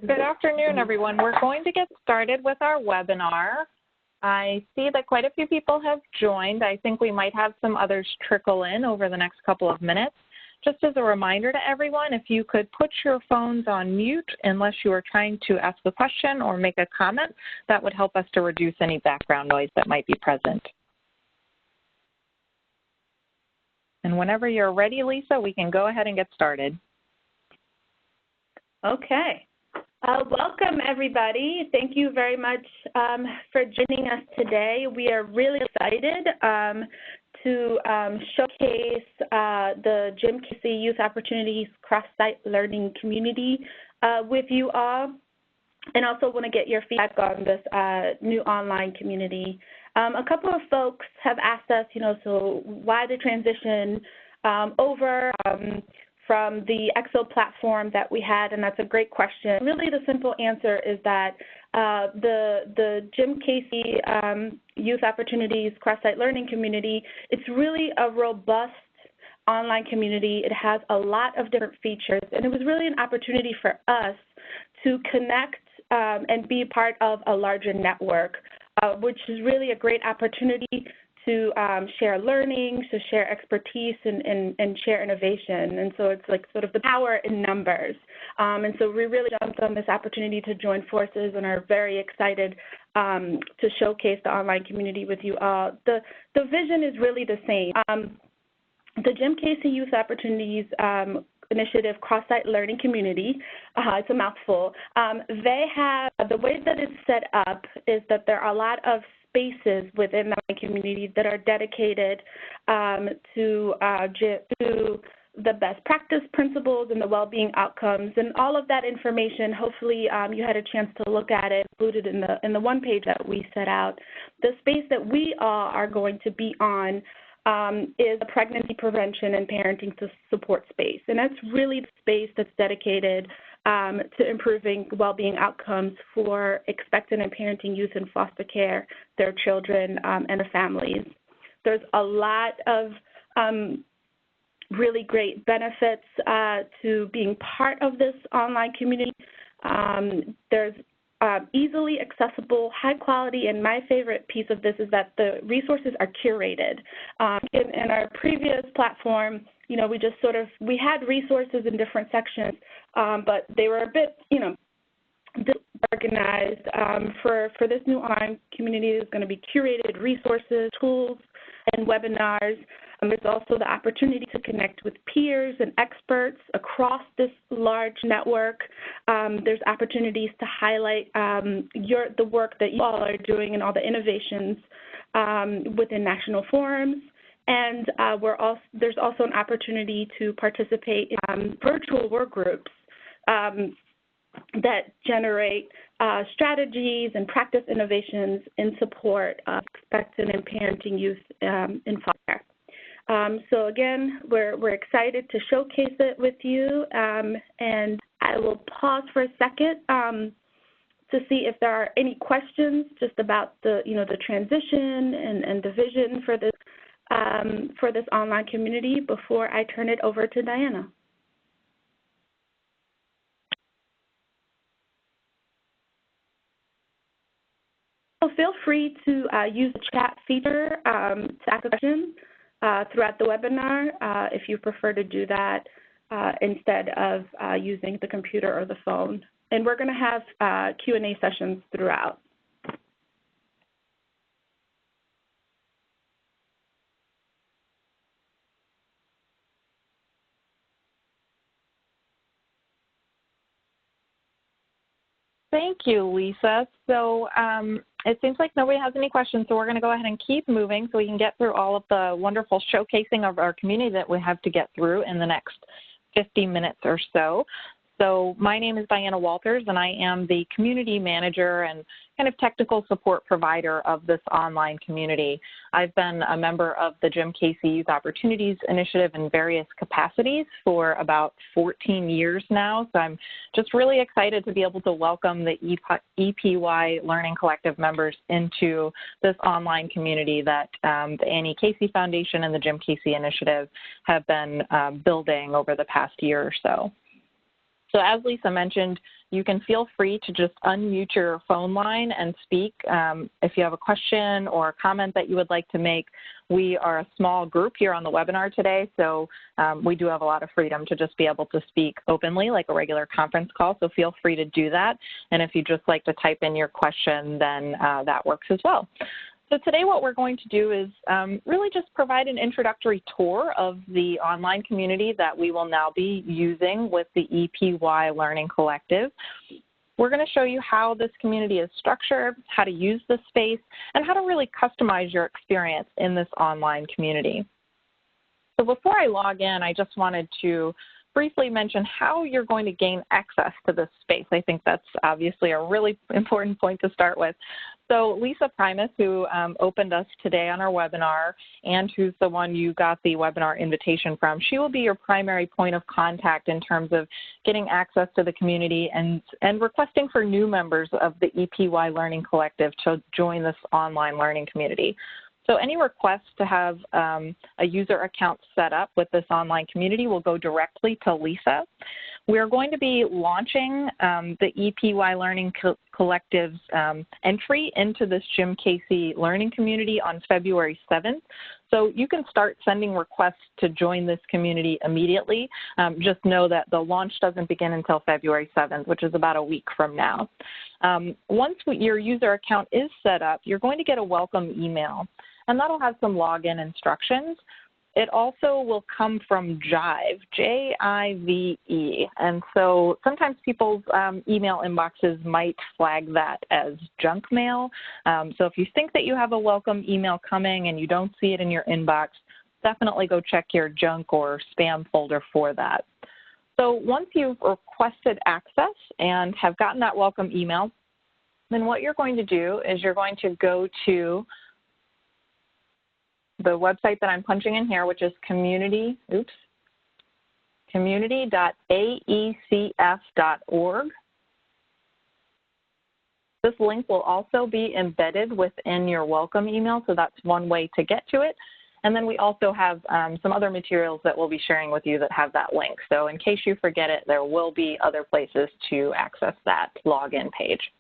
Good afternoon, everyone. We're going to get started with our webinar. I see that quite a few people have joined. I think we might have some others trickle in over the next couple of minutes. Just as a reminder to everyone, if you could put your phones on mute unless you are trying to ask a question or make a comment, that would help us to reduce any background noise that might be present. And whenever you're ready, Lisa, we can go ahead and get started. Okay. Welcome, everybody. Thank you very much for joining us today. We are really excited to showcase the Jim Casey Youth Opportunities Cross-Site Learning Community with you all, and also want to get your feedback on this new online community. A couple of folks have asked us, so why the transition over from the EXO platform that we had, and that's a great question. Really, the simple answer is that the Jim Casey Youth Opportunities Cross-Site Learning Community, it's really a robust online community. It has a lot of different features, and it was really an opportunity for us to connect and be part of a larger network, which is really a great opportunity to share learning, to share expertise, and share innovation. And so it's like sort of the power in numbers. And so we really jumped on this opportunity to join forces and are very excited to showcase the online community with you all. The vision is really the same. The Jim Casey Youth Opportunities Initiative Cross-Site Learning Community, it's a mouthful. They have, the way that it's set up is that there are a lot of spaces within the community that are dedicated to the best practice principles and the well-being outcomes, and all of that information, hopefully you had a chance to look at it, included in the one page that we set out. The space that we all are going to be on is a pregnancy prevention and parenting support space, and that's really the space that's dedicated to improving well-being outcomes for expectant and parenting youth in foster care, their children, and their families. There's a lot of really great benefits to being part of this online community. There's easily accessible, high quality, and my favorite piece of this is that the resources are curated. In our previous platform, we just we had resources in different sections, but they were a bit, disorganized. For this new online community, there's going to be curated resources, tools, and webinars. There's also the opportunity to connect with peers and experts across this large network. There's opportunities to highlight the work that you all are doing and all the innovations within national forums. And there's also an opportunity to participate in virtual work groups that generate strategies and practice innovations in support of expectant and parenting youth in foster care. So again, we're excited to showcase it with you, and I will pause for a second to see if there are any questions just about the transition and the vision for this online community before I turn it over to Diana. So feel free to use the chat feature to ask a question throughout the webinar if you prefer to do that instead of using the computer or the phone. And we're going to have Q&A sessions throughout. Thank you, Lisa. So it seems like nobody has any questions, so we're going to go ahead and keep moving so we can get through all of the wonderful showcasing of our community that we have to get through in the next 50 minutes or so. So my name is Diana Walters, and I am the community manager and kind of technical support provider of this online community. I've been a member of the Jim Casey Youth Opportunities Initiative in various capacities for about 14 years now, so I'm just really excited to be able to welcome the EPY Learning Collective members into this online community that the Annie Casey Foundation and the Jim Casey Initiative have been building over the past year or so. So as Lisa mentioned, you can feel free to just unmute your phone line and speak if you have a question or a comment that you would like to make. We are a small group here on the webinar today, so we do have a lot of freedom to just be able to speak openly like a regular conference call, so feel free to do that. And if you'd just like to type in your question, then that works as well. So today what we're going to do is really just provide an introductory tour of the online community that we will now be using with the EPY Learning Collective. We're going to show you how this community is structured, how to use the space, and how to really customize your experience in this online community. So before I log in, I just wanted to briefly mention how you're going to gain access to this space. I think that's obviously a really important point to start with. So Lisa Primus, who opened us today on our webinar and who's the one you got the webinar invitation from, she will be your primary point of contact in terms of getting access to the community and requesting for new members of the EPY Learning Collective to join this online learning community. So any requests to have a user account set up with this online community will go directly to Lisa. We're going to be launching the EPY Learning Collective's entry into this Jim Casey learning community on February 7th. So you can start sending requests to join this community immediately. Just know that the launch doesn't begin until February 7th, which is about a week from now. Once your user account is set up, you're going to get a welcome email, and that'll have some login instructions. It also will come from Jive, J-I-V-E, and so sometimes people's email inboxes might flag that as junk mail. So if you think that you have a welcome email coming and you don't see it in your inbox, definitely go check your junk or spam folder for that. So once you've requested access and have gotten that welcome email, then what you're going to do is you're going to go to the website that I'm punching in here, which is community.aecf.org. This link will also be embedded within your welcome email, so that's one way to get to it. And then we also have some other materials that we'll be sharing with you that have that link. So in case you forget it, there will be other places to access that login page.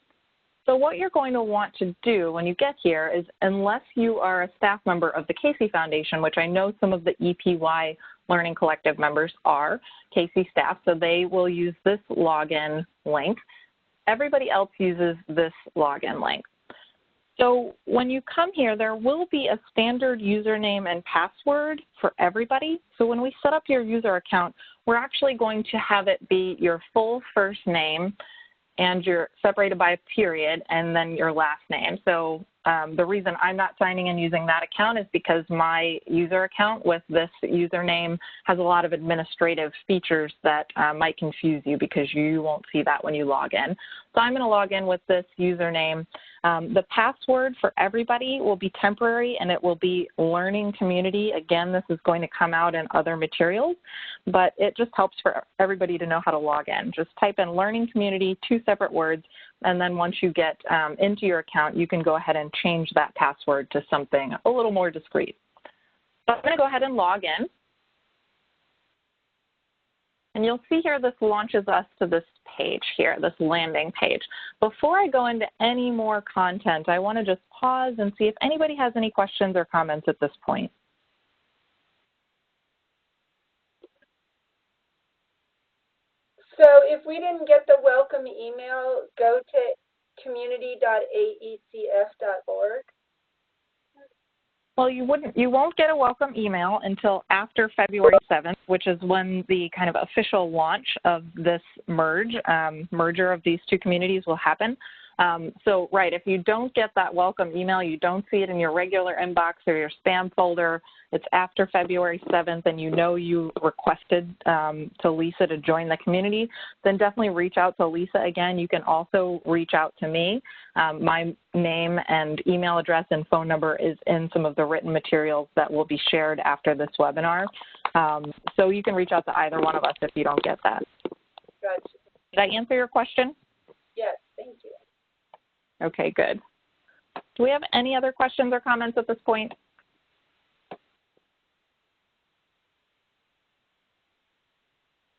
So what you're going to want to do when you get here is, unless you are a staff member of the Casey Foundation, which I know some of the EPY Learning Collective members are Casey staff, so they will use this login link. Everybody else uses this login link. So when you come here, there will be a standard username and password for everybody. So when we set up your user account, we're actually going to have it be your full first name, and you're separated by a period, and then your last name. So the reason I'm not signing in using that account is because my user account with this username has a lot of administrative features that might confuse you because you won't see that when you log in. So I'm going to log in with this username. The password for everybody will be temporary, and it will be learning community. Again, this is going to come out in other materials, but it just helps for everybody to know how to log in. Just type in learning community, 2 separate words, and then once you get into your account, you can go ahead and change that password to something a little more discreet. So I'm going to go ahead and log in. And you'll see here this launches us to this page here, this landing page. Before I go into any more content, I want to just pause and see if anybody has any questions or comments at this point. So if we didn't get the welcome email, go to community.aecf.org. Well, you won't get a welcome email until after February 7th, which is when the kind of official launch of this merger of these two communities will happen. So, right, if you don't get that welcome email, you don't see it in your regular inbox or your spam folder, it's after February 7th and you know you requested to Lisa to join the community, then definitely reach out to Lisa again. You can also reach out to me. My name and email address and phone number is in some of the written materials that will be shared after this webinar. So you can reach out to either one of us if you don't get that. Gotcha. Did I answer your question? Yes, thank you. Okay, good. Do we have any other questions or comments at this point?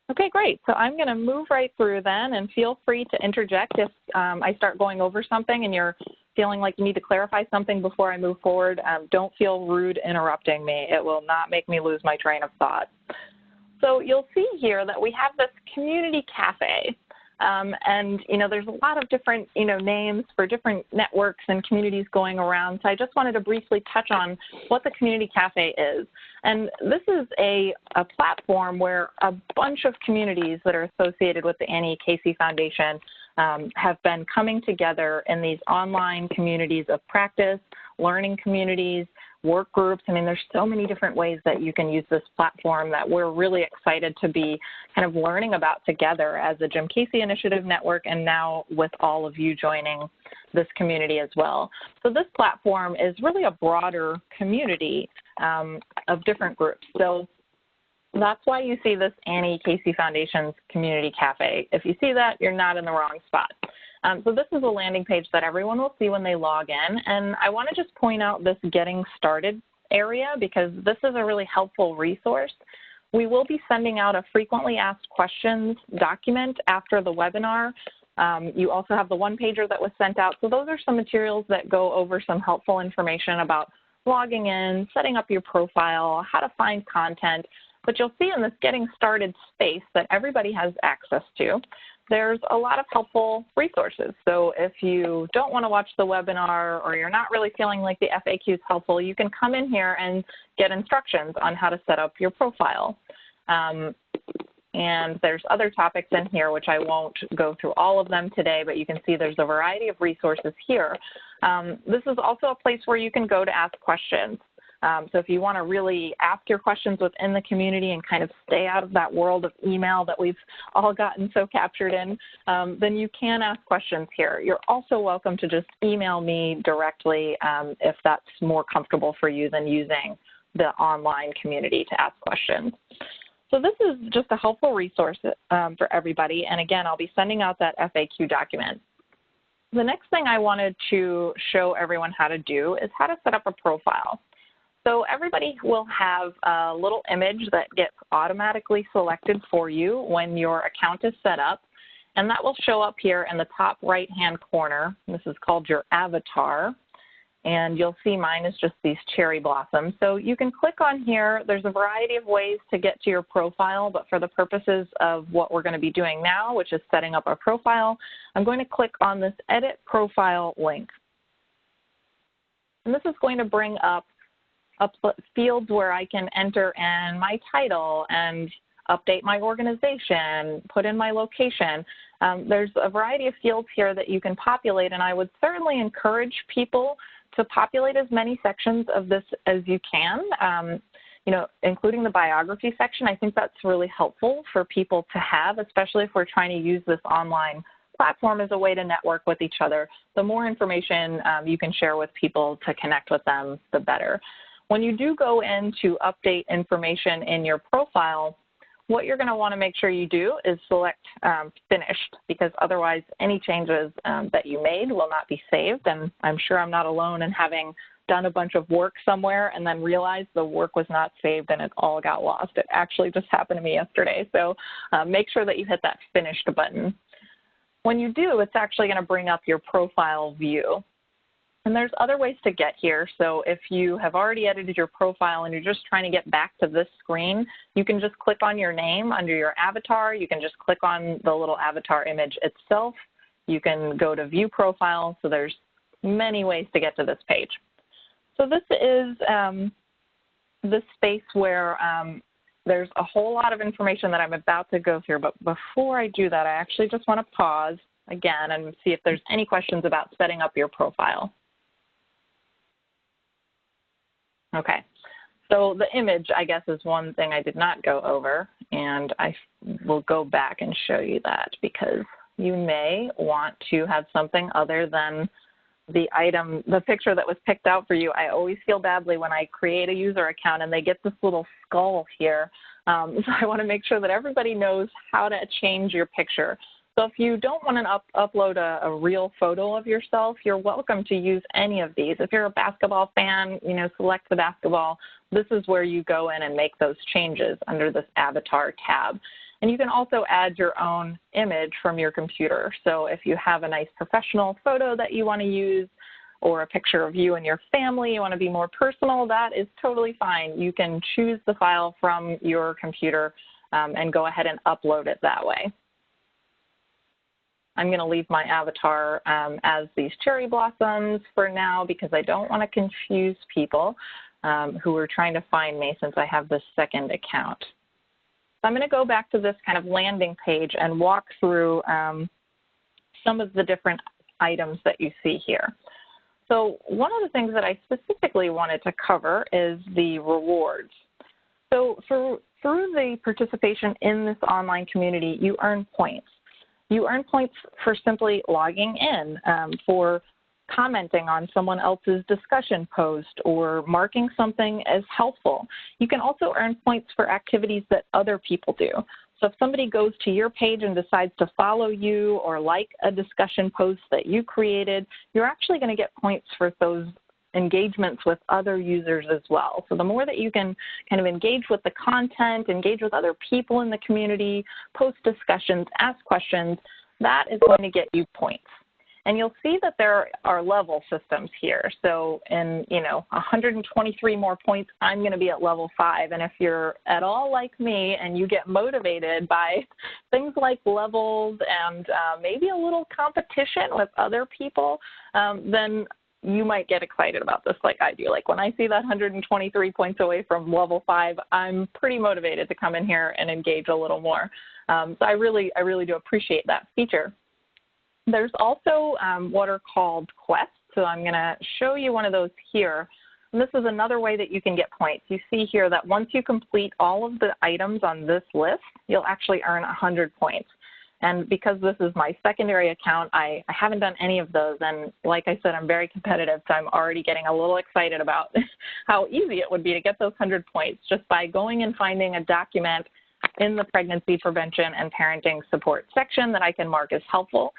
Okay, great. So I'm going to move right through then, and feel free to interject if I start going over something and you're feeling like you need to clarify something before I move forward. Don't feel rude interrupting me. It will not make me lose my train of thought. So you'll see here that we have this community cafe. And, there's a lot of different, names for different networks and communities going around. So I just wanted to briefly touch on what the Community Cafe is. And this is a platform where a bunch of communities that are associated with the Annie Casey Foundation have been coming together in these online communities of practice, learning communities, work groups. I mean, there's so many different ways that you can use this platform that we're really excited to be kind of learning about together as a Jim Casey Initiative Network, and now with all of you joining this community as well. So this platform is really a broader community of different groups. So that's why you see this Annie Casey Foundation's Community Cafe. If you see that, you're not in the wrong spot. So this is a landing page that everyone will see when they log in, and I want to just point out this Getting Started area because this is a really helpful resource. We will be sending out a frequently asked questions document after the webinar. You also have the one-pager that was sent out. So those are some materials that go over some helpful information about logging in, setting up your profile, how to find content. But you'll see in this Getting Started space that everybody has access to, there's a lot of helpful resources. So if you don't want to watch the webinar or you're not really feeling like the FAQ is helpful, you can come in here and get instructions on how to set up your profile. And there's other topics in here, which I won't go through all of them today, but you can see there's a variety of resources here. This is also a place where you can go to ask questions. So if you want to really ask your questions within the community and kind of stay out of that world of email that we've all gotten so captured in, then you can ask questions here. You're also welcome to just email me directly if that's more comfortable for you than using the online community to ask questions. So this is just a helpful resource for everybody. And again, I'll be sending out that FAQ document. The next thing I wanted to show everyone how to do is how to set up a profile. So everybody will have a little image that gets automatically selected for you when your account is set up, and that will show up here in the top right-hand corner. This is called your avatar, and you'll see mine is just these cherry blossoms. So you can click on here. There's a variety of ways to get to your profile, but for the purposes of what we're going to be doing now, which is setting up our profile, I'm going to click on this Edit Profile link. And this is going to bring up fields where I can enter in my title and update my organization, put in my location. There's a variety of fields here that you can populate, and I would certainly encourage people to populate as many sections of this as you can, including the biography section. I think that's really helpful for people to have, especially if we're trying to use this online platform as a way to network with each other. The more information you can share with people to connect with them, the better. When you do go in to update information in your profile, what you're going to want to make sure you do is select Finished, because otherwise any changes that you made will not be saved. And I'm sure I'm not alone in having done a bunch of work somewhere and then realized the work was not saved and it all got lost. It actually just happened to me yesterday. So make sure that you hit that Finished button. When you do, it's actually going to bring up your profile view. And there's other ways to get here. So if you have already edited your profile and you're just trying to get back to this screen, you can just click on your name under your avatar. You can just click on the little avatar image itself. You can go to View Profile. So there's many ways to get to this page. So this is this space where there's a whole lot of information that I'm about to go through. But before I do that, I actually just want to pause again and see if there's any questions about setting up your profile. Okay, so the image, I guess, is one thing I did not go over, and I will go back and show you that because you may want to have something other than the item, the picture that was picked out for you. I always feel badly when I create a user account and they get this little skull here. So I want to make sure that everybody knows how to change your picture. So if you don't want to upload a real photo of yourself, you're welcome to use any of these. If you're a basketball fan, you know, select the basketball. This is where you go in and make those changes under this avatar tab. And you can also add your own image from your computer. So if you have a nice professional photo that you want to use or a picture of you and your family, you want to be more personal, that is totally fine. You can choose the file from your computer and go ahead and upload it that way. I'm going to leave my avatar as these cherry blossoms for now because I don't want to confuse people who are trying to find me since I have this second account. So I'm going to go back to this kind of landing page and walk through some of the different items that you see here. So one of the things that I specifically wanted to cover is the rewards. So through the participation in this online community, you earn points. You earn points for simply logging in, for commenting on someone else's discussion post or marking something as helpful. You can also earn points for activities that other people do. So if somebody goes to your page and decides to follow you or like a discussion post that you created, you're actually going to get points for those engagements with other users as well. So the more that you can kind of engage with the content, engage with other people in the community, post discussions, ask questions, that is going to get you points. And you'll see that there are level systems here. So in, 123 more points, I'm going to be at level 5. And if you're at all like me and you get motivated by things like levels and maybe a little competition with other people, then you might get excited about this like I do. Like when I see that 123 points away from level 5, I'm pretty motivated to come in here and engage a little more. So I really do appreciate that feature. There's also what are called quests. So I'm going to show you one of those here. And this is another way that you can get points. You see here that once you complete all of the items on this list, you'll actually earn 100 points. And because this is my secondary account, I haven't done any of those. And like I said, I'm very competitive, so I'm already getting a little excited about how easy it would be to get those 100 points just by going and finding a document in the pregnancy prevention and parenting support section that I can mark as helpful.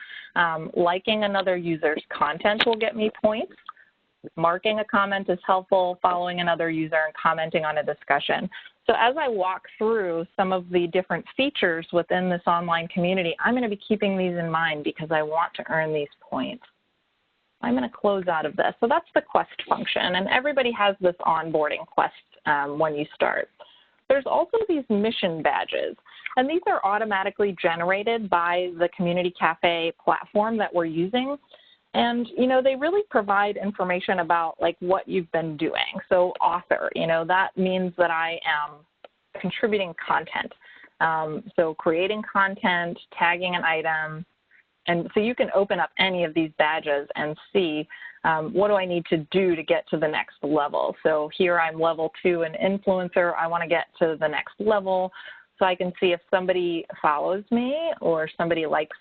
Liking another user's content will get me points. Marking a comment is helpful, following another user and commenting on a discussion. So as I walk through some of the different features within this online community, I'm going to be keeping these in mind because I want to earn these points. I'm going to close out of this. So that's the quest function, and everybody has this onboarding quest when you start. There's also these mission badges, and these are automatically generated by the Community Cafe platform that we're using. And, they really provide information about, like, what you've been doing. So author, that means that I am contributing content. So creating content, tagging an item. And so you can open up any of these badges and see what do I need to do to get to the next level. So here I'm level 2 an influencer. I want to get to the next level. So I can see if somebody follows me or somebody likes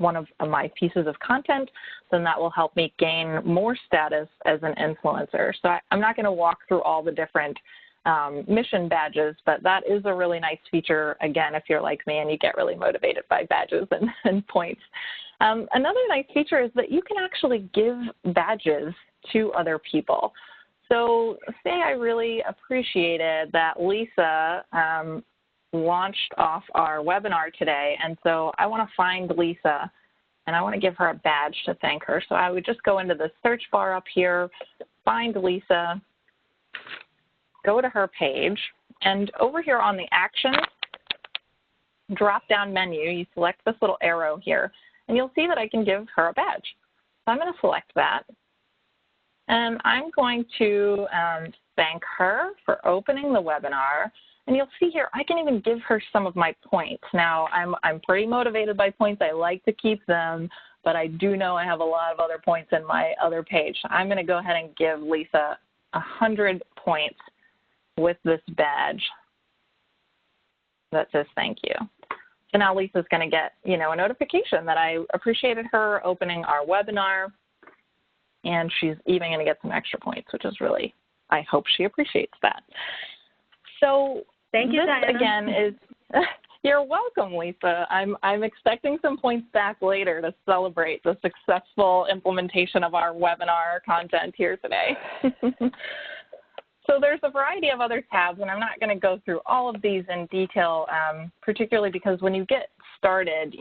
one of my pieces of content, then that will help me gain more status as an influencer. So I'm not going to walk through all the different mission badges, but that is a really nice feature, again, if you're like me and you get really motivated by badges and points. Another nice feature is that you can actually give badges to other people. So say I really appreciated that Lisa launched off our webinar today, and so I want to find Lisa and I want to give her a badge to thank her. So I would just go into the search bar up here, find Lisa, go to her page, and over here on the actions drop-down menu, you select this little arrow here, and you'll see that I can give her a badge. So I'm going to select that, and I'm going to thank her for opening the webinar. And you'll see here, I can even give her some of my points. Now, I'm pretty motivated by points. I like to keep them, but I do know I have a lot of other points in my other page. So I'm going to go ahead and give Lisa 100 points with this badge that says thank you. So now Lisa's going to get, a notification that I appreciated her opening our webinar, and she's even going to get some extra points, which is really, I hope she appreciates that. So thank you, Diana. Again is, you're welcome, Lisa. I'm expecting some points back later to celebrate the successful implementation of our webinar content here today. So there's a variety of other tabs, and I'm not going to go through all of these in detail, particularly because when you get started,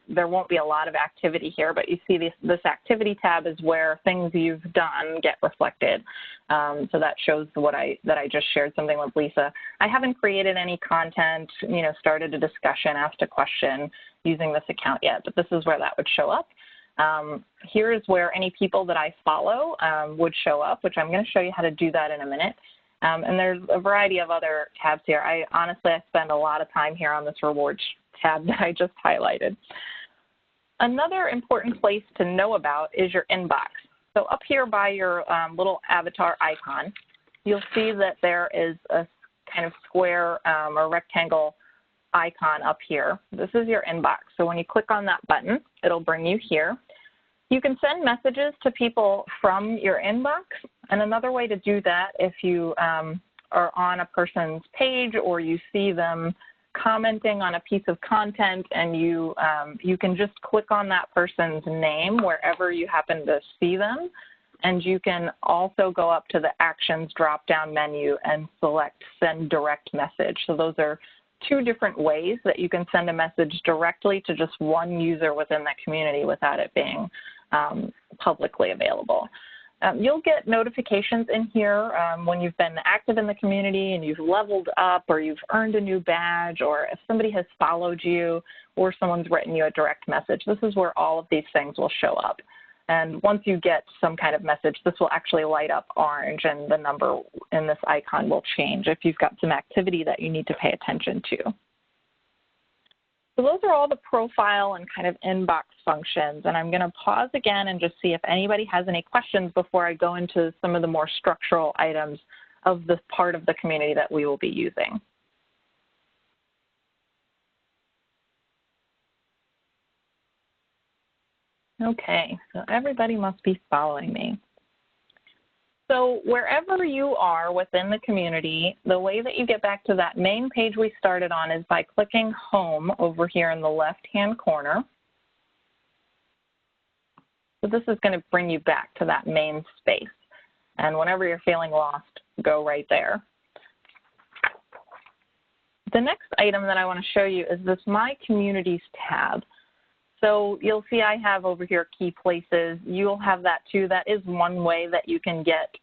there won't be a lot of activity here, but you see this activity tab is where things you've done get reflected. So that shows that I just shared something with Lisa. I haven't created any content, started a discussion, asked a question using this account yet, but this is where that would show up. Here is where any people that I follow would show up, which I'm going to show you how to do that in a minute. And there's a variety of other tabs here. I spend a lot of time here on this rewards tab that I just highlighted. Another important place to know about is your inbox. So up here by your little avatar icon, you'll see that there is a kind of square or rectangle icon up here. This is your inbox. So when you click on that button, it'll bring you here. You can send messages to people from your inbox. And another way to do that, if you are on a person's page or you see them commenting on a piece of content, and you can just click on that person's name wherever you happen to see them. And you can also go up to the Actions drop-down menu and select Send Direct Message. So those are two different ways that you can send a message directly to just one user within the community without it being publicly available. You'll get notifications in here when you've been active in the community and you've leveled up, or you've earned a new badge, or if somebody has followed you or someone's written you a direct message. This is where all of these things will show up. And once you get some kind of message, this will actually light up orange, and the number in this icon will change if you've got some activity that you need to pay attention to. So those are all the profile and kind of inbox functions, and I'm going to pause again and just see if anybody has any questions before I go into some of the more structural items of this part of the community that we will be using. Okay, so everybody must be following me. So wherever you are within the community, the way that you get back to that main page we started on is by clicking Home over here in the left-hand corner. So this is going to bring you back to that main space. And whenever you're feeling lost, go right there. The next item that I want to show you is this My Communities tab. So you'll see I have over here key places. You'll have that too. That is one way that you can get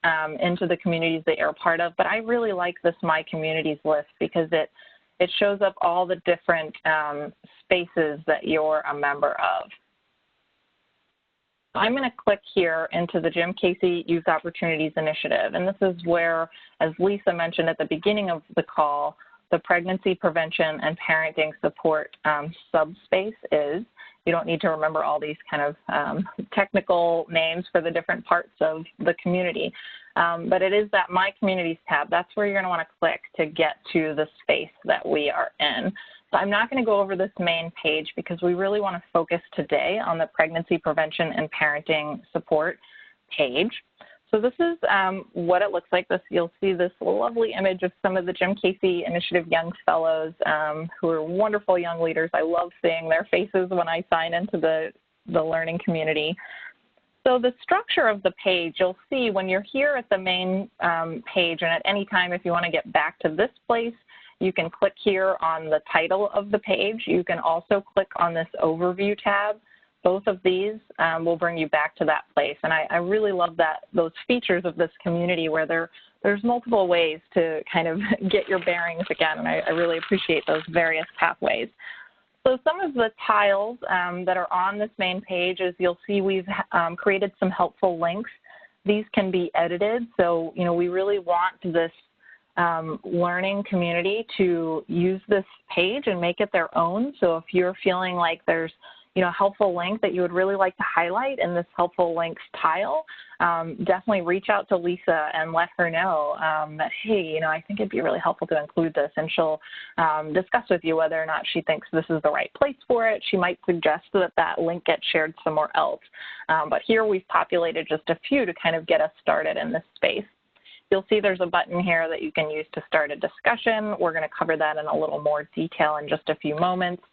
into the communities that you're a part of. But I really like this My Communities list because it shows up all the different spaces that you're a member of. I'm going to click here into the Jim Casey Youth Opportunities Initiative. And this is where, as Lisa mentioned at the beginning of the call, the Pregnancy Prevention and Parenting Support subspace is. You don't need to remember all these kind of technical names for the different parts of the community. But it is that My Communities tab. That's where you're going to want to click to get to the space that we are in. So I'm not going to go over this main page because we really want to focus today on the Pregnancy Prevention and Parenting Support page. So this is what it looks like. You'll see this lovely image of some of the Jim Casey Initiative Young Fellows who are wonderful young leaders. I love seeing their faces when I sign into the learning community. So the structure of the page, you'll see when you're here at the main page, and at any time if you want to get back to this place, you can click here on the title of the page. You can also click on this Overview tab. Both of these will bring you back to that place. And I really love those features of this community where there's multiple ways to kind of get your bearings again. And I really appreciate those various pathways. So some of the tiles that are on this main page is you'll see we've created some helpful links These can be edited. So, we really want this learning community to use this page and make it their own. So if you're feeling like there's a helpful link that you would really like to highlight in this helpful links tile, definitely reach out to Lisa and let her know that, hey, I think it'd be really helpful to include this, and she'll discuss with you whether or not she thinks this is the right place for it. She might suggest that that link gets shared somewhere else. But here we've populated just a few to kind of get us started in this space. You'll see there's a button here that you can use to start a discussion. We're going to cover that in a little more detail in just a few moments.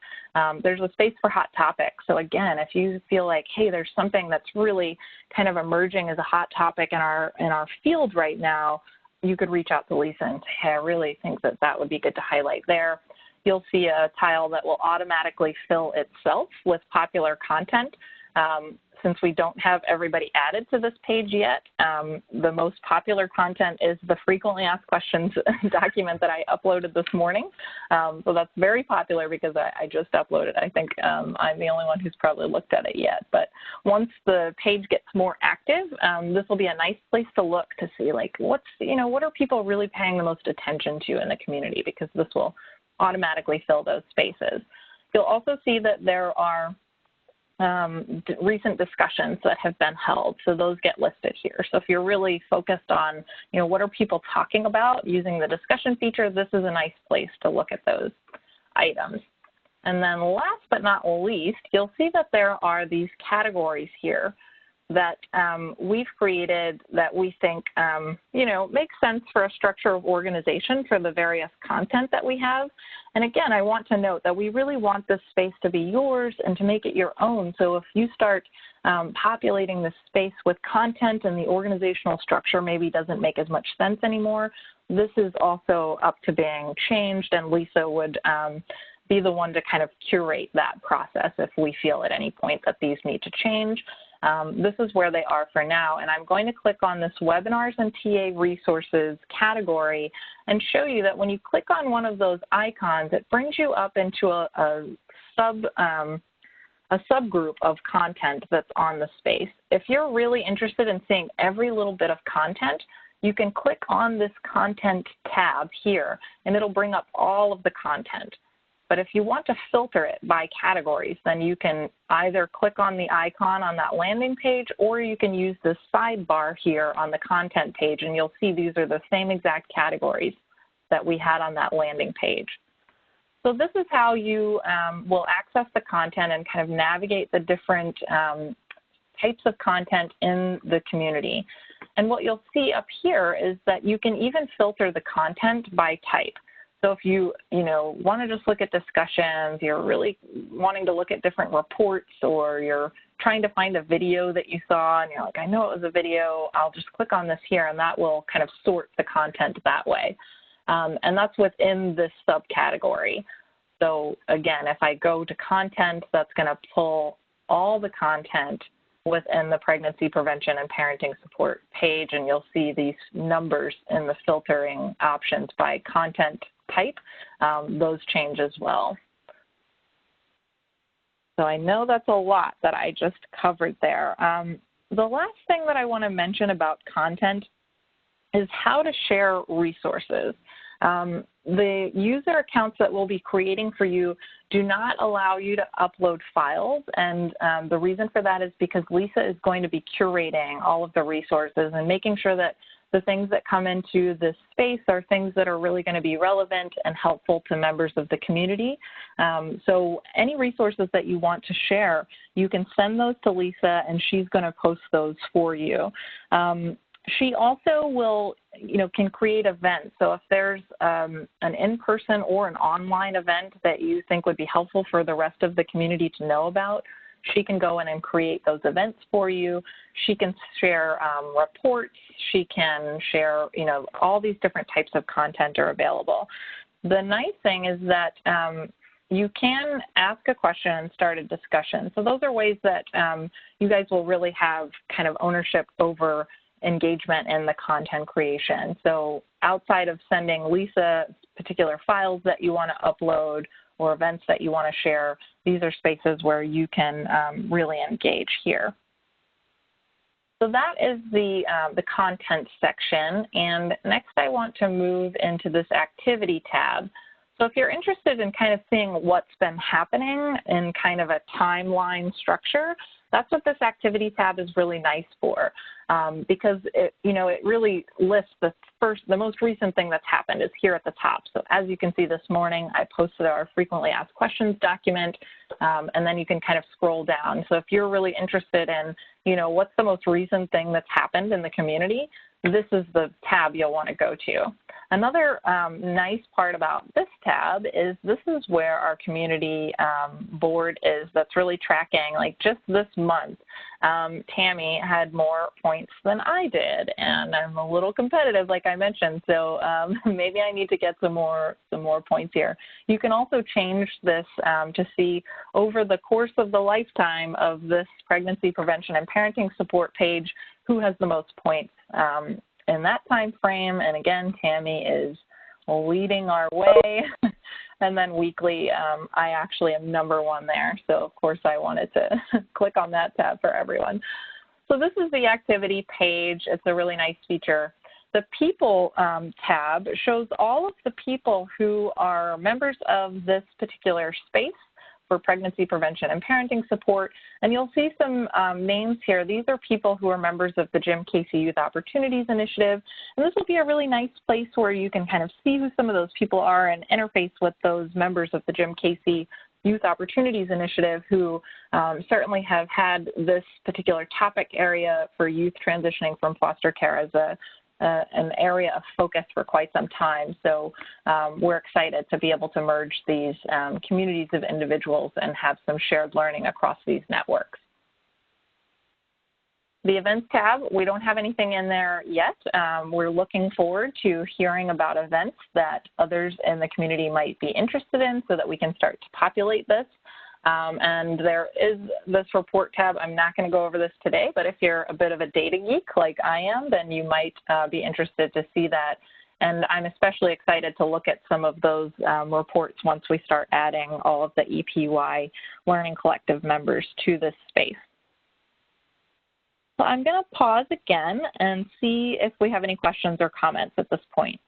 There's a space for hot topics. So again, if you feel like, hey, there's something that's really kind of emerging as a hot topic in our field right now, you could reach out to Lisa and say, hey, I really think that that would be good to highlight there. You'll see a tile that will automatically fill itself with popular content. Since we don't have everybody added to this page yet, the most popular content is the frequently asked questions document that I uploaded this morning. So that's very popular because I just uploaded. I think I'm the only one who's probably looked at it yet. But once the page gets more active, this will be a nice place to look to see, like, what are people really paying the most attention to in the community, because this will automatically fill those spaces. You'll also see that there are recent discussions that have been held, so those get listed here. So if you're really focused on, what are people talking about using the discussion feature, this is a nice place to look at those items. And then last but not least, you'll see that there are these categories here that we've created that we think, makes sense for a structure of organization for the various content that we have. And again, I want to note that we really want this space to be yours and to make it your own. So if you start populating this space with content and the organizational structure maybe doesn't make as much sense anymore, this is also up to being changed, and Lisa would be the one to kind of curate that process if we feel at any point that these need to change. This is where they are for now, and I'm going to click on this Webinars and TA Resources category and show you that when you click on one of those icons, it brings you up into a subgroup of content that's on the space. If you're really interested in seeing every little bit of content, you can click on this Content tab here, and it'll bring up all of the content. But if you want to filter it by categories, then you can either click on the icon on that landing page, or you can use the sidebar here on the content page, and you'll see these are the same exact categories that we had on that landing page. So this is how you will access the content and kind of navigate the different types of content in the community. And what you'll see up here is that you can even filter the content by type. So if you want to just look at discussions, you're really wanting to look at different reports, or you're trying to find a video that you saw and you're like, I know it was a video, I'll just click on this here, and that will kind of sort the content that way. And that's within this subcategory. So again, if I go to content, that's going to pull all the content within the pregnancy prevention and parenting support page, and you'll see these numbers in the filtering options by content type. Those change as well. So I know that's a lot that I just covered there. The last thing that I want to mention about content is how to share resources. The user accounts that we'll be creating for you do not allow you to upload files, and the reason for that is because Lisa is going to be curating all of the resources and making sure that the things that come into this space are things that are really going to be relevant and helpful to members of the community. So any resources that you want to share, you can send those to Lisa, and she's going to post those for you. She also will, can create events. So if there's an in-person or an online event that you think would be helpful for the rest of the community to know about, she can go in and create those events for you. She can share reports. She can share, all these different types of content are available. The nice thing is that you can ask a question and start a discussion. So those are ways that you guys will really have kind of ownership over engagement in the content creation. So outside of sending Lisa particular files that you want to upload or events that you want to share, these are spaces where you can really engage here. So that is the content section, and next I want to move into this activity tab. So if you're interested in kind of seeing what's been happening in kind of a timeline structure, that's what this activity tab is really nice for, because it really lists the most recent thing that's happened is here at the top. So as you can see this morning, I posted our frequently asked questions document, and then you can kind of scroll down. So if you're really interested in, what's the most recent thing that's happened in the community, this is the tab you'll want to go to. Another nice part about this tab is this is where our community board is that's really tracking, like just this month, Tammy had more points than I did, and I'm a little competitive, like I mentioned, so maybe I need to get some more points here. You can also change this to see over the course of the lifetime of this pregnancy prevention and parenting support page who has the most points in that time frame. And again, Tammy is leading our way. And then weekly, I actually am #1 there. So of course I wanted to click on that tab for everyone. So this is the activity page. It's a really nice feature. The people tab shows all of the people who are members of this particular space for pregnancy prevention and parenting support. And you'll see some names here. These are people who are members of the Jim Casey Youth Opportunities Initiative. And this will be a really nice place where you can kind of see who some of those people are and interface with those members of the Jim Casey Youth Opportunities Initiative who certainly have had this particular topic area for youth transitioning from foster care as an area of focus for quite some time. So we're excited to be able to merge these communities of individuals and have some shared learning across these networks. The events tab, we don't have anything in there yet. We're looking forward to hearing about events that others in the community might be interested in so that we can start to populate this. And there is this report tab. I'm not going to go over this today, but if you're a bit of a data geek like I am, then you might be interested to see that. And I'm especially excited to look at some of those reports once we start adding all of the EPY Learning Collective members to this space. So I'm going to pause again and see if we have any questions or comments at this point.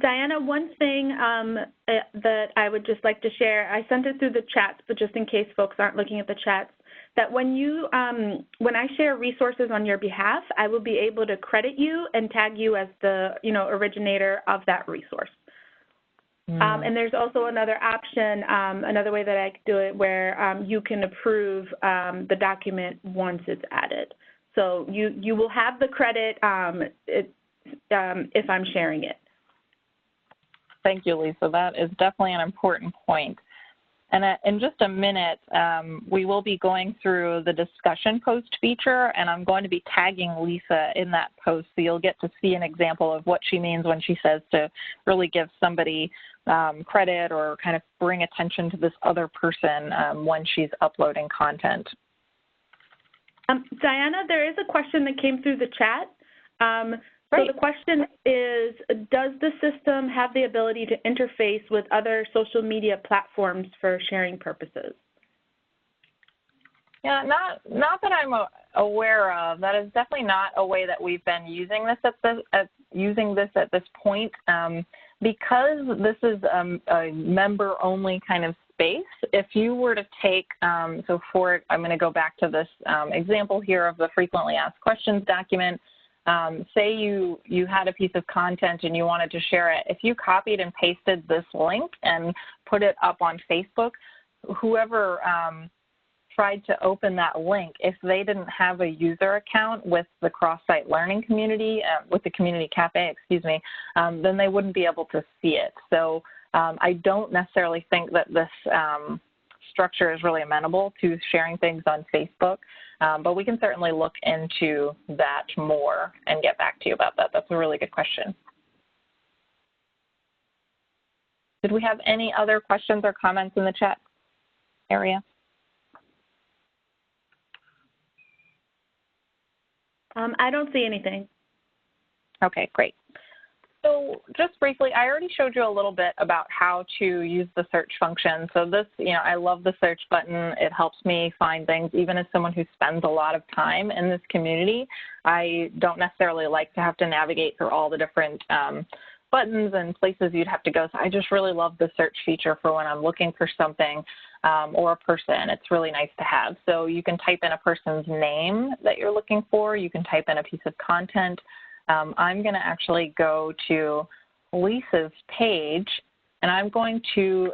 Diana, one thing that I would just like to share, I sent it through the chats, but just in case folks aren't looking at the chats, that when when I share resources on your behalf, I will be able to credit you and tag you as the originator of that resource. And there's also another option, another way that I could do it, where you can approve the document once it's added. So you will have the credit if I'm sharing it. Thank you, Lisa. That is definitely an important point. And in just a minute, we will be going through the discussion post feature, and I'm going to be tagging Lisa in that post, so you'll get to see an example of what she means when she says to really give somebody credit or kind of bring attention to this other person when she's uploading content. Diana, there is a question that came through the chat. So the question is, does the system have the ability to interface with other social media platforms for sharing purposes? Yeah, not that I'm aware of. That is definitely not a way that we've been using this at this point. Because this is a member-only kind of space, if you were to take, I'm going to go back to this example here of the frequently asked questions document. Say you had a piece of content and you wanted to share it. If you copied and pasted this link and put it up on Facebook, whoever tried to open that link, if they didn't have a user account with the cross-site learning community, with the community cafe, then they wouldn't be able to see it. So I don't necessarily think that this structure is really amenable to sharing things on Facebook. But we can certainly look into that more and get back to you about that. That's a really good question. Did we have any other questions or comments in the chat area? I don't see anything. Okay, great. So just briefly, I already showed you a little bit about how to use the search function. So this, I love the search button. It helps me find things. Even as someone who spends a lot of time in this community, I don't necessarily like to have to navigate through all the different buttons and places you'd have to go. So I just really love the search feature for when I'm looking for something or a person. It's really nice to have. So you can type in a person's name that you're looking for. You can type in a piece of content. I'm going to actually go to Lisa's page, and I'm going to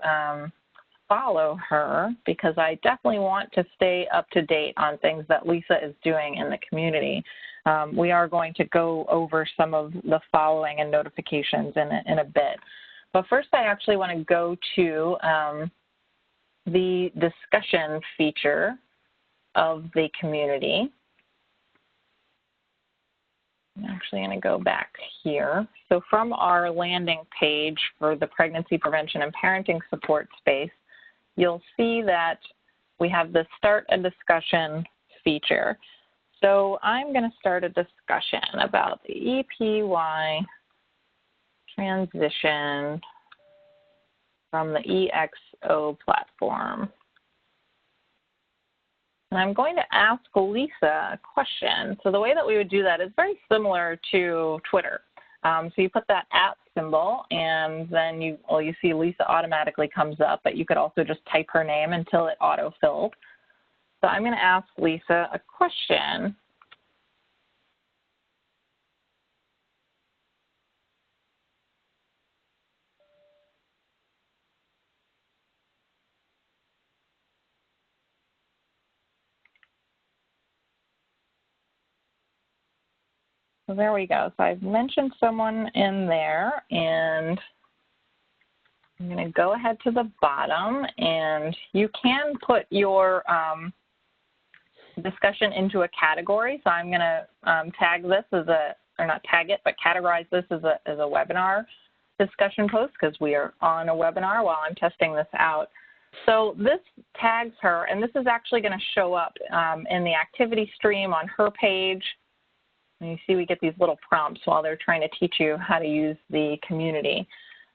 follow her because I definitely want to stay up to date on things that Lisa is doing in the community. We are going to go over some of the following and notifications in a bit. But first, I actually want to go to the discussion feature of the community. I'm actually going to go back here. So from our landing page for the pregnancy prevention and parenting support space, you'll see that we have the start a discussion feature. So I'm going to start a discussion about the EPY transition from the EXO platform. And I'm going to ask Lisa a question. So the way that we would do that is very similar to Twitter. So you put that @ symbol, and then you see Lisa automatically comes up, but you could also just type her name until it auto-filled. So I'm going to ask Lisa a question. So there we go. So I've mentioned someone in there, and I'm going to go ahead to the bottom, and you can put your discussion into a category. So I'm going to tag this as or not tag it, but categorize this as a webinar discussion post because we are on a webinar while I'm testing this out. So this tags her, and this is actually going to show up in the activity stream on her page. And you see we get these little prompts while they're trying to teach you how to use the community.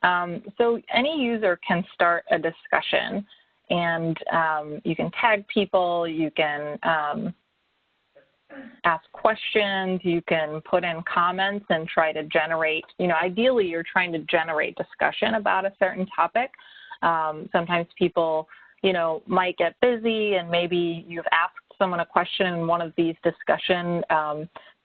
So any user can start a discussion, and you can tag people, you can ask questions, you can put in comments and try to generate, ideally you're trying to generate discussion about a certain topic. Sometimes people, might get busy and maybe you've asked someone a question in one of these discussion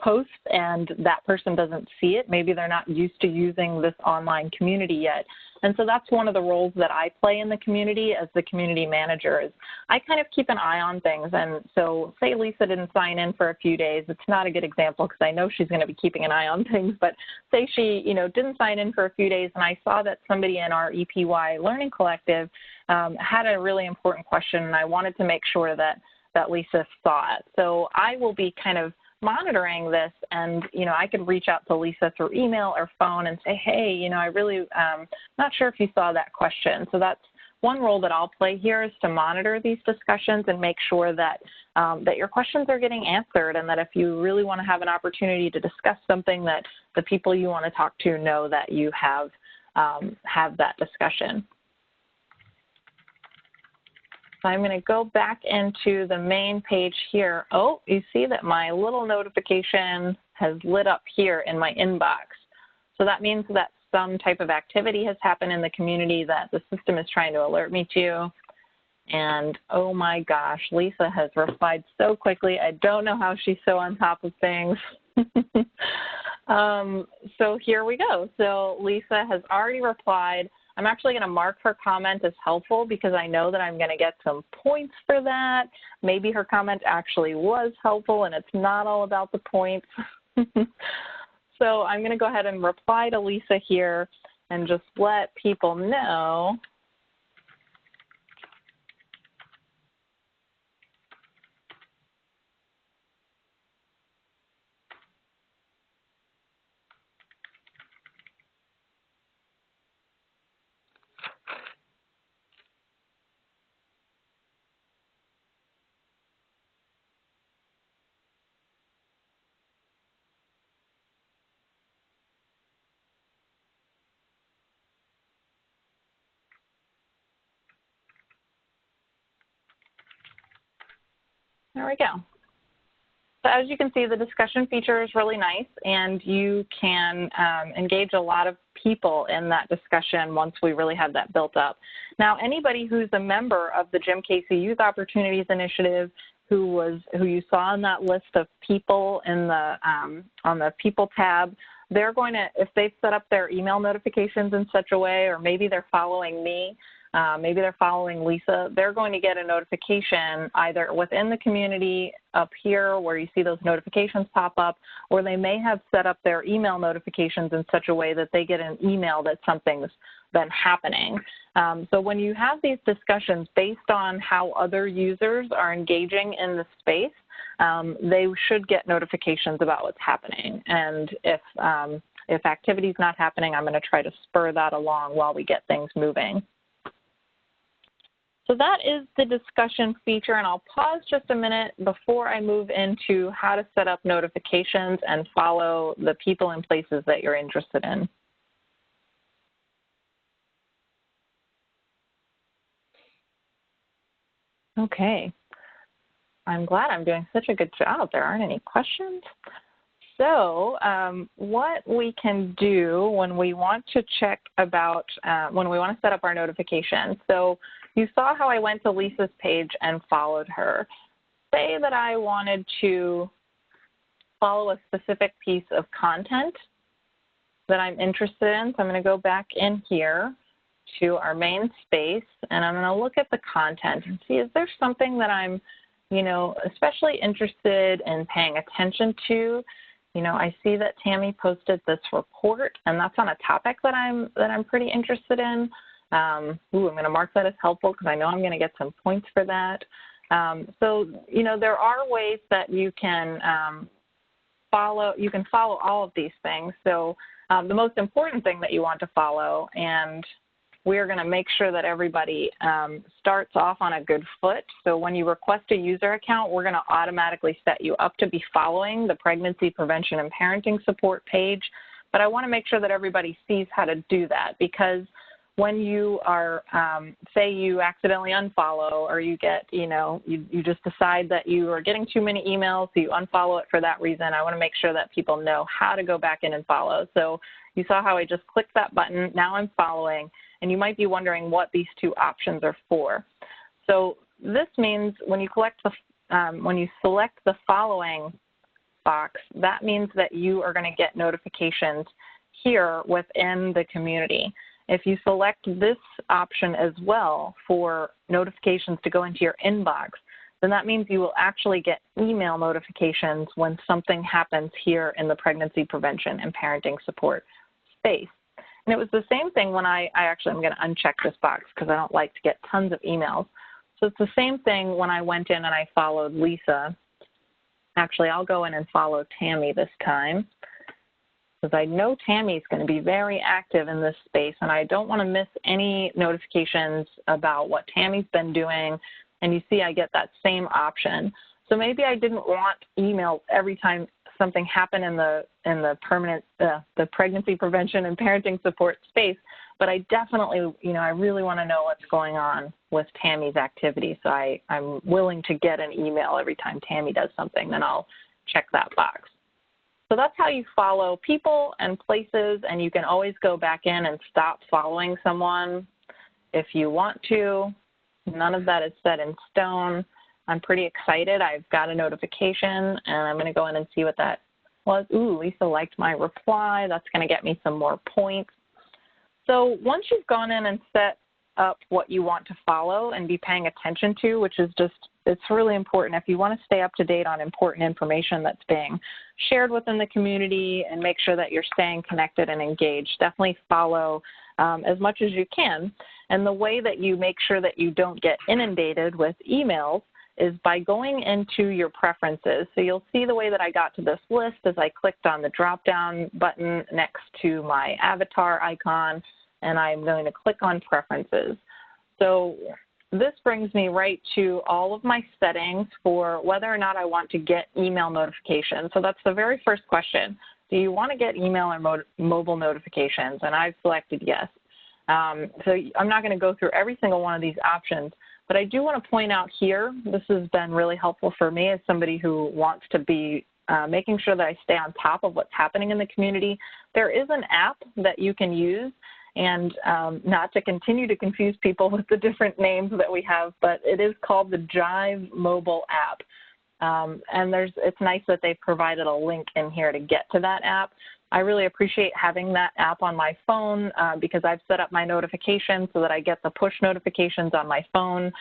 posts and that person doesn't see it. Maybe they're not used to using this online community yet. And so that's one of the roles that I play in the community as the community manager is I kind of keep an eye on things. And so say Lisa didn't sign in for a few days. It's not a good example because I know she's going to be keeping an eye on things. But say she, didn't sign in for a few days and I saw that somebody in our EPY Learning Collective had a really important question and I wanted to make sure that Lisa saw it. So I will be kind of monitoring this and, I could reach out to Lisa through email or phone and say, hey, I really not sure if you saw that question. So that's one role that I'll play here is to monitor these discussions and make sure that that your questions are getting answered and that if you really want to have an opportunity to discuss something that the people you want to talk to know that you have that discussion. I'm going to go back into the main page here. Oh, you see that my little notification has lit up here in my inbox. So that means that some type of activity has happened in the community that the system is trying to alert me to. And oh my gosh, Lisa has replied so quickly. I don't know how she's so on top of things. So here we go. So Lisa has already replied. I'm actually going to mark her comment as helpful because I know that I'm going to get some points for that. Maybe her comment actually was helpful and it's not all about the points. So I'm going to go ahead and reply to Lisa here and just let people know There we go. So as you can see, the discussion feature is really nice, and you can engage a lot of people in that discussion once we really have that built up. Now, anybody who's a member of the Jim Casey Youth Opportunities Initiative who you saw in that list of people in the on the People tab, they're going to, if they've set up their email notifications in such a way, or maybe they're following me, maybe they're following Lisa, they're going to get a notification either within the community up here where you see those notifications pop up, or they may have set up their email notifications in such a way that they get an email that something's been happening. So when you have these discussions based on how other users are engaging in the space, they should get notifications about what's happening. And if activity is not happening, I'm going to try to spur that along while we get things moving. So that is the discussion feature, and I'll pause just a minute before I move into how to set up notifications and follow the people and places that you're interested in. Okay. I'm glad I'm doing such a good job. There aren't any questions. So what we can do when we want to check about, when we want to set up our notifications. So you saw how I went to Lisa's page and followed her. Say that I wanted to follow a specific piece of content that I'm interested in. So I'm going to go back in here to our main space, and I'm going to look at the content and see, is there something that I'm, especially interested in paying attention to? I see that Tammy posted this report, and that's on a topic that I'm pretty interested in. I'm going to mark that as helpful because I know I'm going to get some points for that. So, there are ways that you can follow all of these things. So the most important thing that you want to follow, and we're going to make sure that everybody starts off on a good foot. So when you request a user account, we're going to automatically set you up to be following the Pregnancy Prevention and Parenting Support page. But I want to make sure that everybody sees how to do that, because when you are, say you accidentally unfollow, or you get, you just decide that you are getting too many emails, so you unfollow it for that reason, I want to make sure that people know how to go back in and follow. So you saw how I just clicked that button, now I'm following, and you might be wondering what these two options are for. So this means when you select the following box, that means that you are going to get notifications here within the community. If you select this option as well for notifications to go into your inbox, then that means you will actually get email notifications when something happens here in the Pregnancy Prevention and Parenting Support space. And it was the same thing when I'm going to uncheck this box because I don't like to get tons of emails. So it's the same thing when I went in and I followed Lisa. Actually, I'll go in and follow Tammy this time, because I know Tammy's going to be very active in this space, and I don't want to miss any notifications about what Tammy's been doing. And you see I get that same option. So maybe I didn't want emails every time something happened in the the Pregnancy Prevention and Parenting Support space, but I definitely, I really want to know what's going on with Tammy's activity. So I'm willing to get an email every time Tammy does something, then I'll check that box. So that's how you follow people and places, and you can always go back in and stop following someone if you want to. None of that is set in stone. I'm pretty excited. I've got a notification, and I'm going to go in and see what that was. Ooh, Lisa liked my reply. That's going to get me some more points. So once you've gone in and set up what you want to follow and be paying attention to, which is just, it's really important. If you want to stay up to date on important information that's being shared within the community and make sure that you're staying connected and engaged, definitely follow as much as you can. And the way that you make sure that you don't get inundated with emails is by going into your preferences. So you'll see the way that I got to this list is I clicked on the drop-down button next to my avatar icon, and I'm going to click on preferences. So this brings me right to all of my settings for whether or not I want to get email notifications. So that's the very first question. Do you want to get email or mobile notifications? And I've selected yes. So I'm not going to go through every single one of these options, but I do want to point out here, this has been really helpful for me as somebody who wants to be making sure that I stay on top of what's happening in the community. There is an app that you can use, and not to continue to confuse people with the different names that we have, but it is called the Jive mobile app. And it's nice that they've provided a link in here to get to that app. I really appreciate having that app on my phone because I've set up my notifications so that I get the push notifications on my phone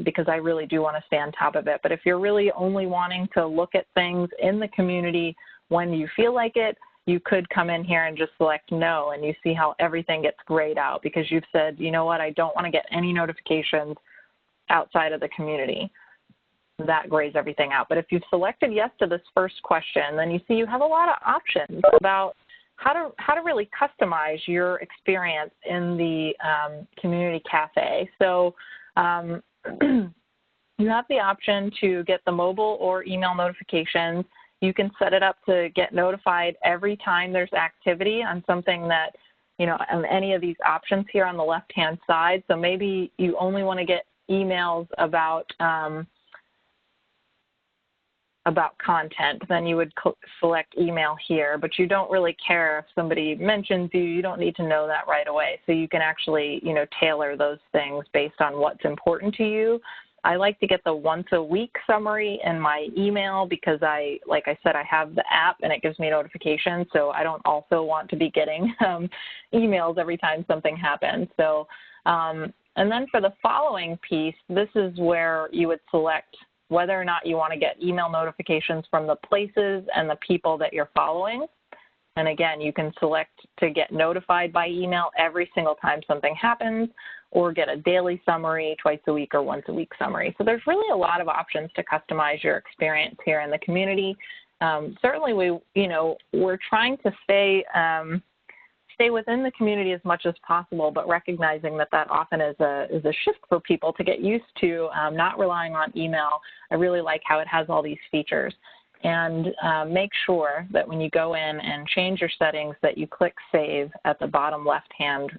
because I really do want to stay on top of it. But if you're really only wanting to look at things in the community when you feel like it, you could come in here and just select no, and you see how everything gets grayed out because you've said, you know what, I don't want to get any notifications outside of the community. That grays everything out. But if you've selected yes to this first question, then you see you have a lot of options about how to really customize your experience in the community cafe. So you have the option to get the mobile or email notifications. You can set it up to get notified every time there's activity on something that, on any of these options here on the left-hand side. So maybe you only want to get emails about content, then you would select email here, but you don't really care if somebody mentions you. You don't need to know that right away. So you can actually, tailor those things based on what's important to you. I like to get the once-a-week summary in my email because like I said, I have the app and it gives me notifications, so I don't also want to be getting emails every time something happens. So, and then for the following piece, this is where you would select whether or not you want to get email notifications from the places and the people that you're following. And again, you can select to get notified by email every single time something happens, or get a daily summary, twice a week, or once a week summary. So there's really a lot of options to customize your experience here in the community. Certainly, we're trying to stay within the community as much as possible, but recognizing that often is a shift for people to get used to, not relying on email. I really like how it has all these features. And make sure that when you go in and change your settings that you click Save at the bottom left-hand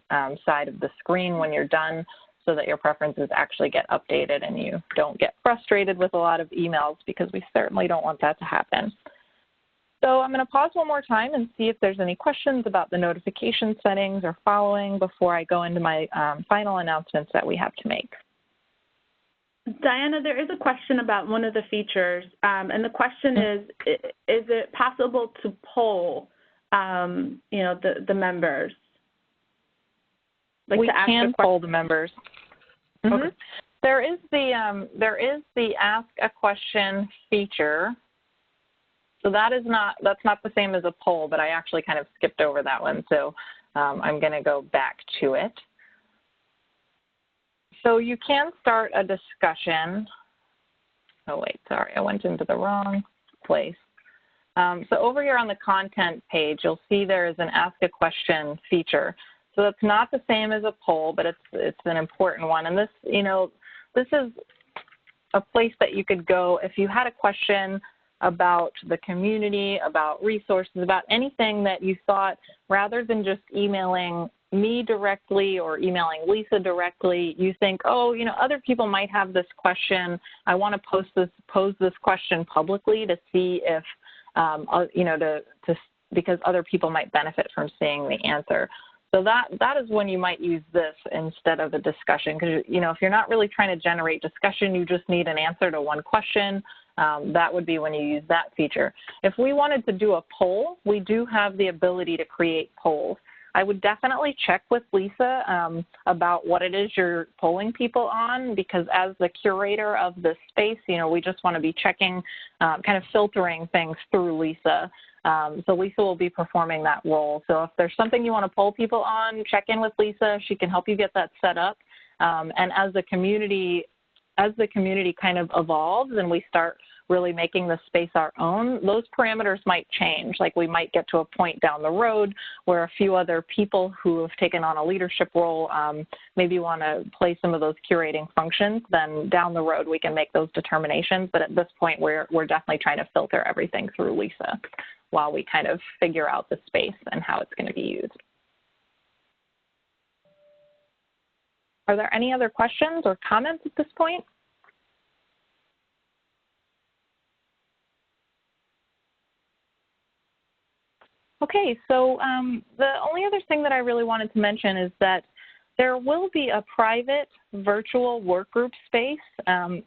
side of the screen when you're done, so that your preferences actually get updated and you don't get frustrated with a lot of emails, because we certainly don't want that to happen. So I'm going to pause one more time and see if there's any questions about the notification settings or following before I go into my final announcements that we have to make. Diana, there is a question about one of the features, and the question is it possible to poll, the members? Like we can poll the members. Mm-hmm. Okay. There is the Ask a Question feature. So that's not the same as a poll, but I actually kind of skipped over that one. So I'm going to go back to it. So you can start a discussion. Oh, wait, sorry, I went into the wrong place. So over here on the content page, you'll see there is an Ask a Question feature. So that's not the same as a poll, but it's an important one. And this, this is a place that you could go if you had a question about the community, about resources, about anything that you thought, rather than just emailing me directly or emailing Lisa directly, you think, oh, other people might have this question. I want to pose this question publicly to see if, because other people might benefit from seeing the answer. So that is when you might use this instead of a discussion, because, if you're not really trying to generate discussion, you just need an answer to one question. That would be when you use that feature. If we wanted to do a poll, we do have the ability to create polls. I would definitely check with Lisa about what it is you're polling people on, because as the curator of this space, we just want to be checking, kind of filtering things through Lisa. So Lisa will be performing that role. So if there's something you want to poll people on, check in with Lisa. She can help you get that set up. And as the community kind of evolves and we start really making the space our own, those parameters might change. Like we might get to a point down the road where a few other people who have taken on a leadership role maybe want to play some of those curating functions. Then down the road we can make those determinations. But at this point we're definitely trying to filter everything through Lisa while we kind of figure out the space and how it's going to be used. Are there any other questions or comments at this point? Okay, so the only other thing that I really wanted to mention is that there will be a private virtual workgroup space.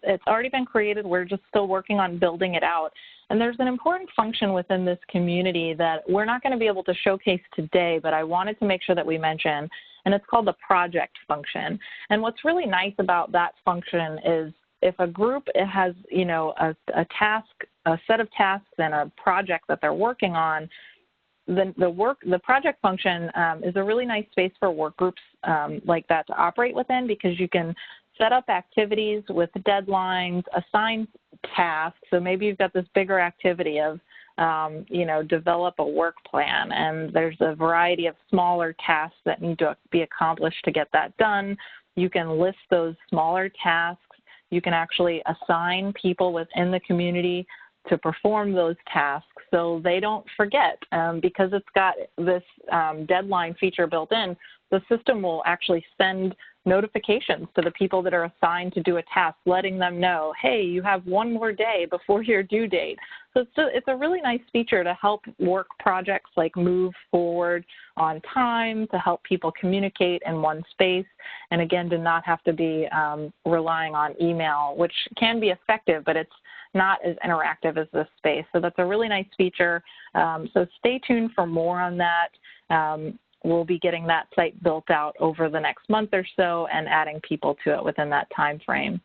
It's already been created. We're just still working on building it out. And there's an important function within this community that we're not going to be able to showcase today, but I wanted to make sure that we mention, and it's called the project function. And what's really nice about that function is if a group has, you know, a task, a set of tasks and a project that they're working on, the project function is a really nice space for work groups like that to operate within, because you can set up activities with deadlines, assign tasks. So maybe you've got this bigger activity of, you know, develop a work plan, and there's a variety of smaller tasks that need to be accomplished to get that done. You can list those smaller tasks. You can actually assign people within the community to perform those tasks so they don't forget, because it's got this deadline feature built in. The system will actually send notifications to the people that are assigned to do a task, letting them know, hey, you have one more day before your due date. So it's a really nice feature to help work projects like move forward on time, to help people communicate in one space, and again, to not have to be relying on email, which can be effective, but it's not as interactive as this space. So that's a really nice feature. So stay tuned for more on that. We'll be getting that site built out over the next month or so and adding people to it within that time frame.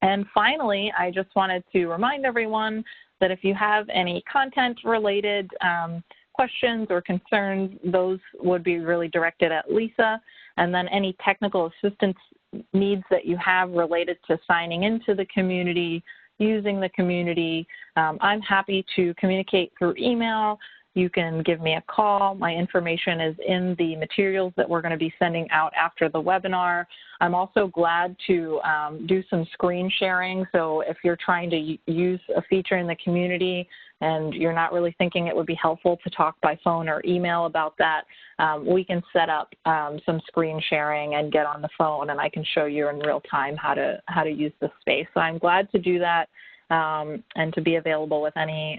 And finally, I just wanted to remind everyone that if you have any content-related questions or concerns, those would be really directed at Lisa. And then any technical assistance needs that you have related to signing into the community, using the community, I'm happy to communicate through email. You can give me a call. My information is in the materials that we're going to be sending out after the webinar. I'm also glad to do some screen sharing. So if you're trying to use a feature in the community and you're not really thinking it would be helpful to talk by phone or email about that, we can set up some screen sharing and get on the phone, and I can show you in real time how to use the space. So I'm glad to do that. And to be available with any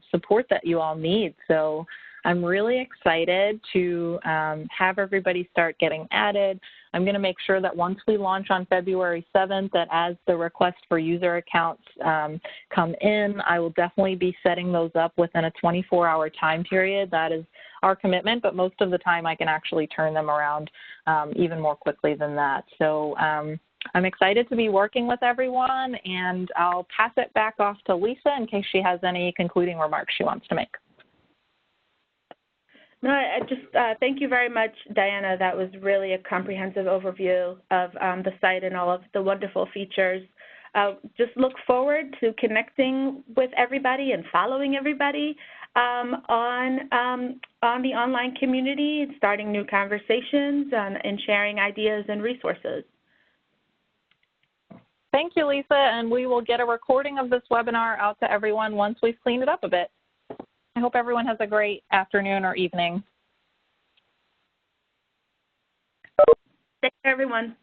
support that you all need. So I'm really excited to have everybody start getting added. I'm going to make sure that once we launch on February 7th, that as the request for user accounts come in, I will definitely be setting those up within a 24-hour time period. That is our commitment, but most of the time I can actually turn them around even more quickly than that. So I'm excited to be working with everyone, and I'll pass it back off to Lisa in case she has any concluding remarks she wants to make. No, I just thank you very much, Diana. That was really a comprehensive overview of the site and all of the wonderful features. Just look forward to connecting with everybody and following everybody on the online community, starting new conversations and sharing ideas and resources. Thank you, Lisa, and we will get a recording of this webinar out to everyone once we've cleaned it up a bit. I hope everyone has a great afternoon or evening. Take care, everyone.